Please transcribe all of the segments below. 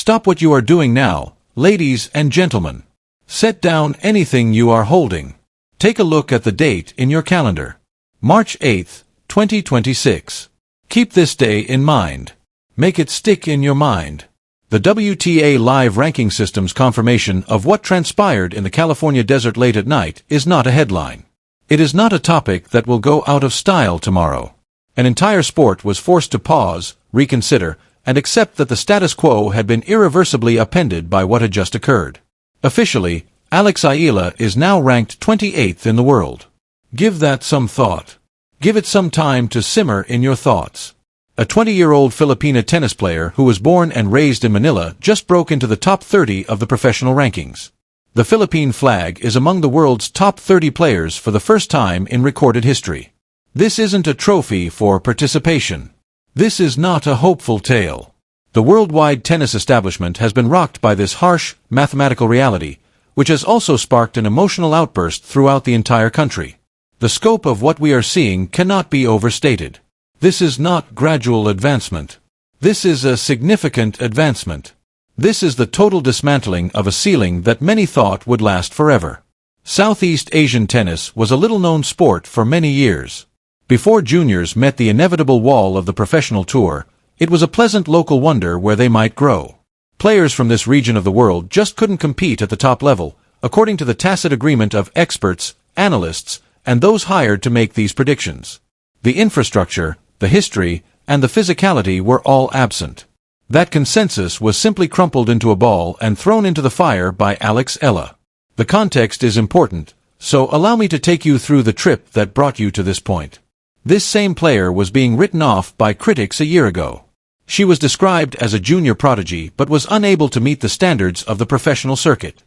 Stop what you are doing now, ladies and gentlemen. Set down anything you are holding. Take a look at the date in your calendar. March 8th, 2026. Keep this day in mind. Make it stick in your mind. The WTA Live ranking system's confirmation of what transpired in the California desert late at night is not a headline. It is not a topic that will go out of style tomorrow. An entire sport was forced to pause, reconsider, and accept that the status quo had been irreversibly upended by what had just occurred. Officially, Alex Eala is now ranked 28th in the world. Give that some thought. Give it some time to simmer in your thoughts. A 20-year-old Filipina tennis player who was born and raised in Manila just broke into the top 30 of the professional rankings. The Philippine flag is among the world's top 30 players for the first time in recorded history. This isn't a trophy for participation. This is not a hopeful tale. The worldwide tennis establishment has been rocked by this harsh, mathematical reality, which has also sparked an emotional outburst throughout the entire country. The scope of what we are seeing cannot be overstated. This is not gradual advancement. This is a significant advancement. This is the total dismantling of a ceiling that many thought would last forever. Southeast Asian tennis was a little-known sport for many years. Before juniors met the inevitable wall of the professional tour, it was a pleasant local wonder where they might grow. Players from this region of the world just couldn't compete at the top level, according to the tacit agreement of experts, analysts, and those hired to make these predictions. The infrastructure, the history, and the physicality were all absent. That consensus was simply crumpled into a ball and thrown into the fire by Alex Eala. The context is important, so allow me to take you through the trip that brought you to this point. This same player was being written off by critics a year ago. She was described as a junior prodigy but was unable to meet the standards of the professional circuit.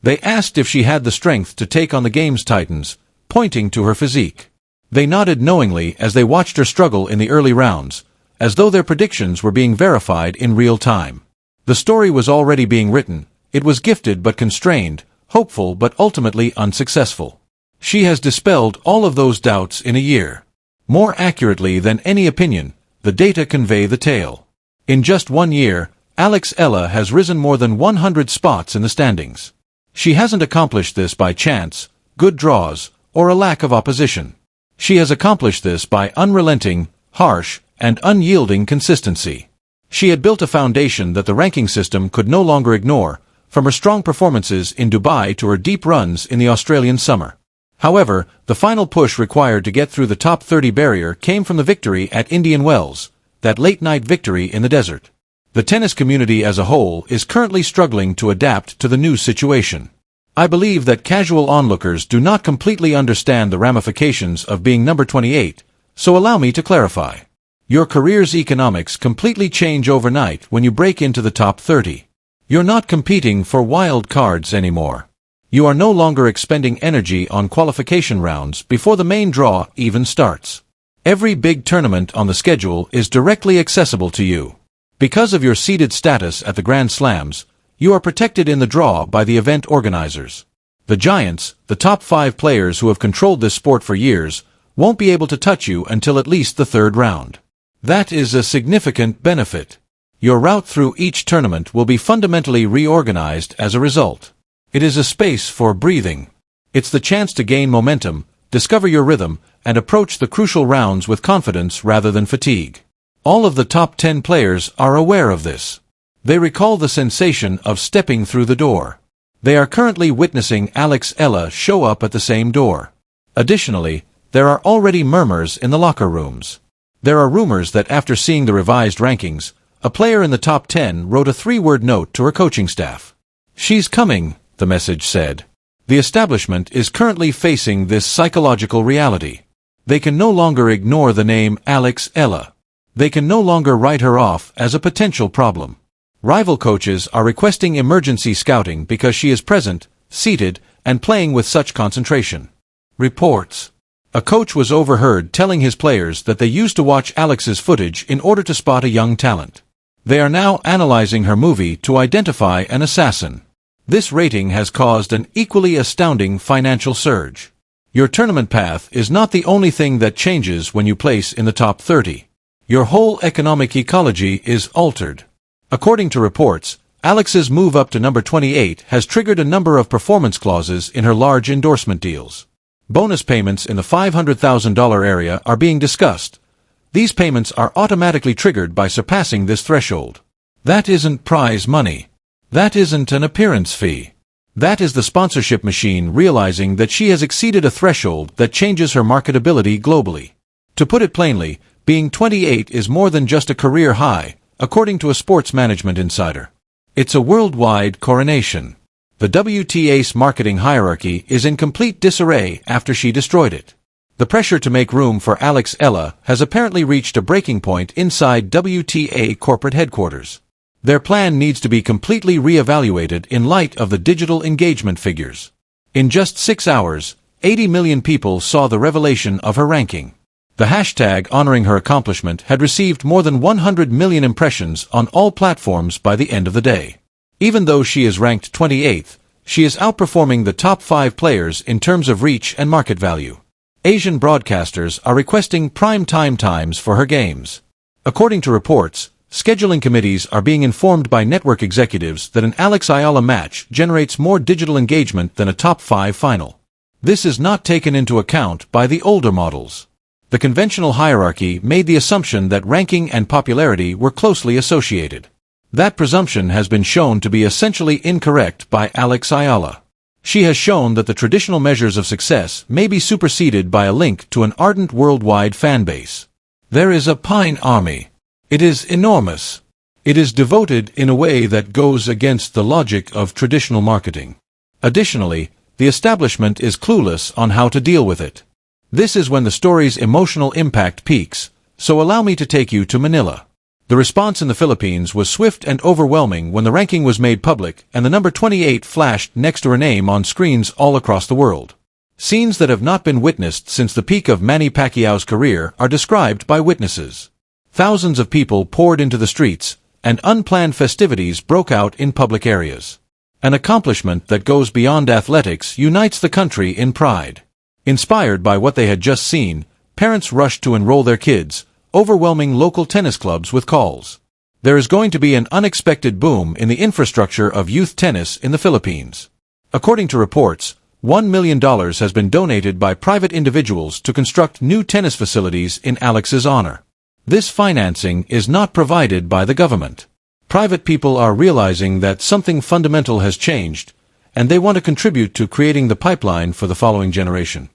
They asked if she had the strength to take on the game's titans, pointing to her physique. They nodded knowingly as they watched her struggle in the early rounds, as though their predictions were being verified in real time. The story was already being written. It was gifted but constrained, hopeful but ultimately unsuccessful. She has dispelled all of those doubts in a year. More accurately than any opinion, the data convey the tale. In just 1 year, Alex Eala has risen more than 100 spots in the standings. She hasn't accomplished this by chance, good draws, or a lack of opposition. She has accomplished this by unrelenting, harsh, and unyielding consistency. She had built a foundation that the ranking system could no longer ignore, from her strong performances in Dubai to her deep runs in the Australian summer. However, the final push required to get through the top 30 barrier came from the victory at Indian Wells, that late-night victory in the desert. The tennis community as a whole is currently struggling to adapt to the new situation. I believe that casual onlookers do not completely understand the ramifications of being number 28, so allow me to clarify. Your career's economics completely change overnight when you break into the top 30. You're not competing for wild cards anymore. You are no longer expending energy on qualification rounds before the main draw even starts. Every big tournament on the schedule is directly accessible to you. Because of your seeded status at the Grand Slams, you are protected in the draw by the event organizers. The giants, the top 5 players who have controlled this sport for years, won't be able to touch you until at least the 3rd round. That is a significant benefit. Your route through each tournament will be fundamentally reorganized as a result. It is a space for breathing. It's the chance to gain momentum, discover your rhythm, and approach the crucial rounds with confidence rather than fatigue. All of the top 10 players are aware of this. They recall the sensation of stepping through the door. They are currently witnessing Alex Eala show up at the same door. Additionally, there are already murmurs in the locker rooms. There are rumors that after seeing the revised rankings, a player in the top 10 wrote a 3-word note to her coaching staff. "She's coming," the message said. The establishment is currently facing this psychological reality. They can no longer ignore the name Alex Eala. They can no longer write her off as a potential problem. Rival coaches are requesting emergency scouting because she is present, seated, and playing with such concentration. Reports. A coach was overheard telling his players that they used to watch Alex's footage in order to spot a young talent. They are now analyzing her movie to identify an assassin. This rating has caused an equally astounding financial surge. Your tournament path is not the only thing that changes when you place in the top 30. Your whole economic ecology is altered. According to reports, Alex's move up to number 28 has triggered a number of performance clauses in her large endorsement deals. Bonus payments in the $500,000 area are being discussed. These payments are automatically triggered by surpassing this threshold. That isn't prize money. That isn't an appearance fee. That is the sponsorship machine realizing that she has exceeded a threshold that changes her marketability globally. To put it plainly, being 28 is more than just a career high, according to a sports management insider. It's a worldwide coronation. The WTA's marketing hierarchy is in complete disarray after she destroyed it. The pressure to make room for Alex Eala has apparently reached a breaking point inside WTA corporate headquarters. Their plan needs to be completely re-evaluated in light of the digital engagement figures. In just 6 hours, 80 million people saw the revelation of her ranking. The hashtag honoring her accomplishment had received more than 100 million impressions on all platforms by the end of the day. Even though she is ranked 28th, she is outperforming the top 5 players in terms of reach and market value. Asian broadcasters are requesting prime time times for her games. According to reports, scheduling committees are being informed by network executives that an Alex Eala match generates more digital engagement than a top 5 final. This is not taken into account by the older models. The conventional hierarchy made the assumption that ranking and popularity were closely associated. That presumption has been shown to be essentially incorrect by Alex Eala. She has shown that the traditional measures of success may be superseded by a link to an ardent worldwide fan base. There is a Pine Army. It is enormous. It is devoted in a way that goes against the logic of traditional marketing. Additionally, the establishment is clueless on how to deal with it. This is when the story's emotional impact peaks, so allow me to take you to Manila. The response in the Philippines was swift and overwhelming when the ranking was made public and the number 28 flashed next to her name on screens all across the world. Scenes that have not been witnessed since the peak of Manny Pacquiao's career are described by witnesses. Thousands of people poured into the streets, and unplanned festivities broke out in public areas. An accomplishment that goes beyond athletics unites the country in pride. Inspired by what they had just seen, parents rushed to enroll their kids, overwhelming local tennis clubs with calls. There is going to be an unexpected boom in the infrastructure of youth tennis in the Philippines. According to reports, $1 million has been donated by private individuals to construct new tennis facilities in Alex's honor. This financing is not provided by the government. Private people are realizing that something fundamental has changed, and they want to contribute to creating the pipeline for the following generation.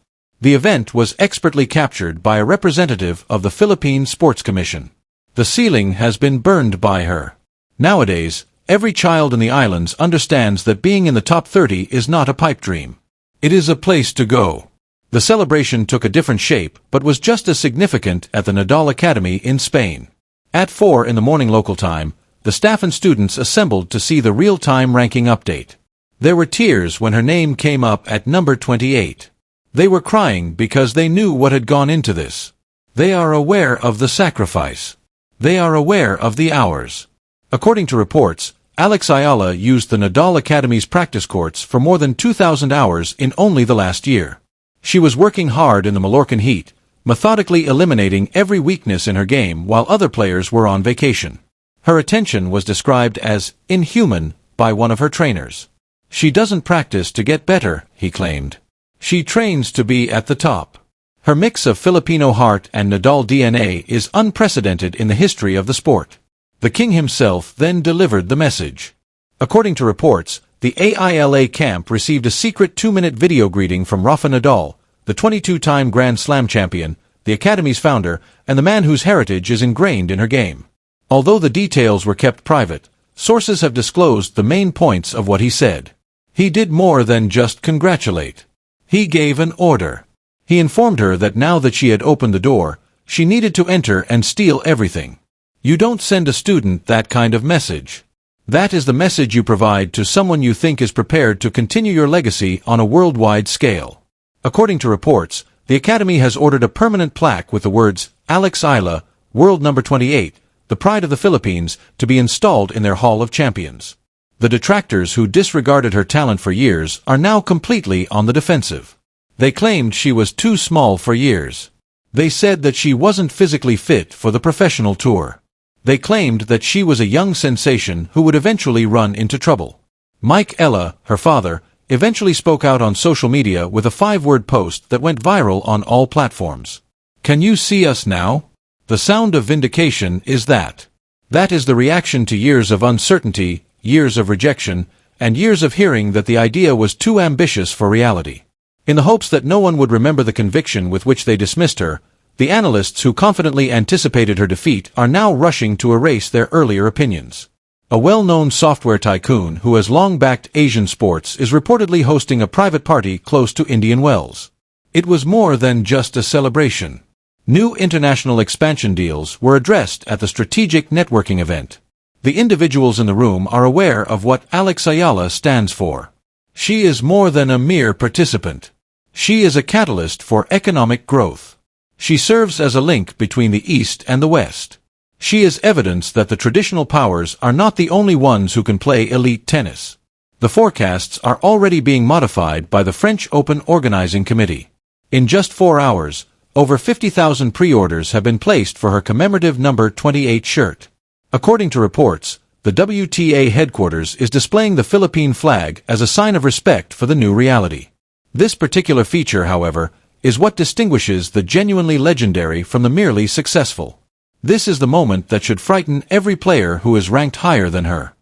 The event was expertly captured by a representative of the Philippine Sports Commission. The ceiling has been burned by her. Nowadays, every child in the islands understands that being in the top 30 is not a pipe dream. It is a place to go. The celebration took a different shape but was just as significant at the Nadal Academy in Spain. At 4 in the morning local time, the staff and students assembled to see the real-time ranking update. There were tears when her name came up at number 28. They were crying because they knew what had gone into this. They are aware of the sacrifice. They are aware of the hours. According to reports, Alex Eala used the Nadal Academy's practice courts for more than 2,000 hours in only the last year. She was working hard in the Mallorcan heat, methodically eliminating every weakness in her game while other players were on vacation. Her attention was described as inhuman by one of her trainers. She doesn't practice to get better, he claimed. She trains to be at the top. Her mix of Filipino heart and Nadal DNA is unprecedented in the history of the sport. The king himself then delivered the message. According to reports, the AILA camp received a secret 2-minute video greeting from Rafa Nadal, the 22-time Grand Slam champion, the Academy's founder, and the man whose heritage is ingrained in her game. Although the details were kept private, sources have disclosed the main points of what he said. He did more than just congratulate. He gave an order. He informed her that now that she had opened the door, she needed to enter and steal everything. You don't send a student that kind of message. That is the message you provide to someone you think is prepared to continue your legacy on a worldwide scale. According to reports, the Academy has ordered a permanent plaque with the words, Alex Eala, World Number 28, the pride of the Philippines, to be installed in their Hall of Champions. The detractors who disregarded her talent for years are now completely on the defensive. They claimed she was too small for years. They said that she wasn't physically fit for the professional tour. They claimed that she was a young sensation who would eventually run into trouble. Mike Eala, her father, eventually spoke out on social media with a 5-word post that went viral on all platforms. "Can you see us now? The sound of vindication is that. That is the reaction to years of uncertainty, years of rejection, and years of hearing that the idea was too ambitious for reality." In the hopes that no one would remember the conviction with which they dismissed her, the analysts who confidently anticipated her defeat are now rushing to erase their earlier opinions. A well-known software tycoon who has long backed Asian sports is reportedly hosting a private party close to Indian Wells. It was more than just a celebration. New international expansion deals were addressed at the strategic networking event. The individuals in the room are aware of what Alex Eala stands for. She is more than a mere participant. She is a catalyst for economic growth. She serves as a link between the East and the West. She is evidence that the traditional powers are not the only ones who can play elite tennis. The forecasts are already being modified by the French Open Organizing Committee. In just 4 hours, over 50,000 pre-orders have been placed for her commemorative number 28 shirt. According to reports, the WTA headquarters is displaying the Philippine flag as a sign of respect for the new reality. This particular feature, however, is what distinguishes the genuinely legendary from the merely successful. This is the moment that should frighten every player who is ranked higher than her.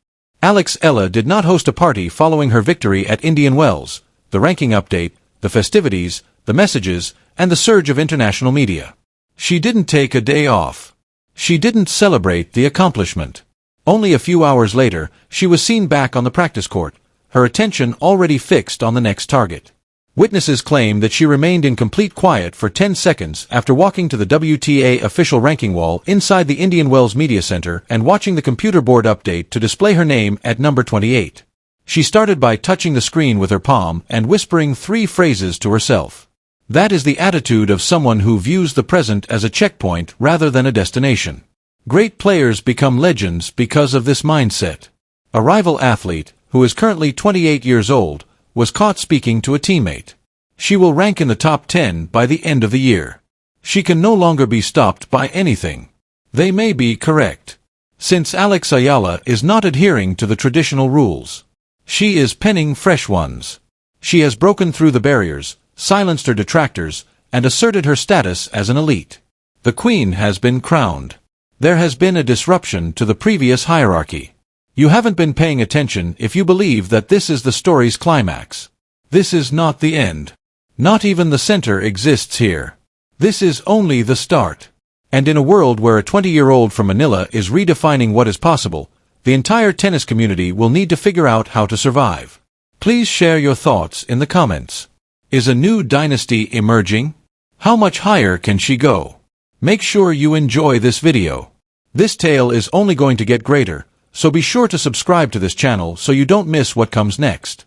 Alex Eala did not host a party following her victory at Indian Wells, the ranking update, the festivities, the messages, and the surge of international media. She didn't take a day off. She didn't celebrate the accomplishment. Only a few hours later, she was seen back on the practice court, her attention already fixed on the next target. Witnesses claim that she remained in complete quiet for 10 seconds after walking to the WTA official ranking wall inside the Indian Wells Media Center and watching the computer board update to display her name at number 28. She started by touching the screen with her palm and whispering 3 phrases to herself. That is the attitude of someone who views the present as a checkpoint rather than a destination. Great players become legends because of this mindset. A rival athlete, who is currently 28 years old, was caught speaking to a teammate. She will rank in the top 10 by the end of the year. She can no longer be stopped by anything. They may be correct. Since Alex Eala is not adhering to the traditional rules, she is penning fresh ones. She has broken through the barriers, silenced her detractors, and asserted her status as an elite. The Queen has been crowned. There has been a disruption to the previous hierarchy. You haven't been paying attention if you believe that this is the story's climax. This is not the end. Not even the center exists here. This is only the start. And in a world where a 20-year-old from Manila is redefining what is possible, the entire tennis community will need to figure out how to survive. Please share your thoughts in the comments. Is a new dynasty emerging? How much higher can she go? Make sure you enjoy this video. This tale is only going to get greater, so be sure to subscribe to this channel so you don't miss what comes next.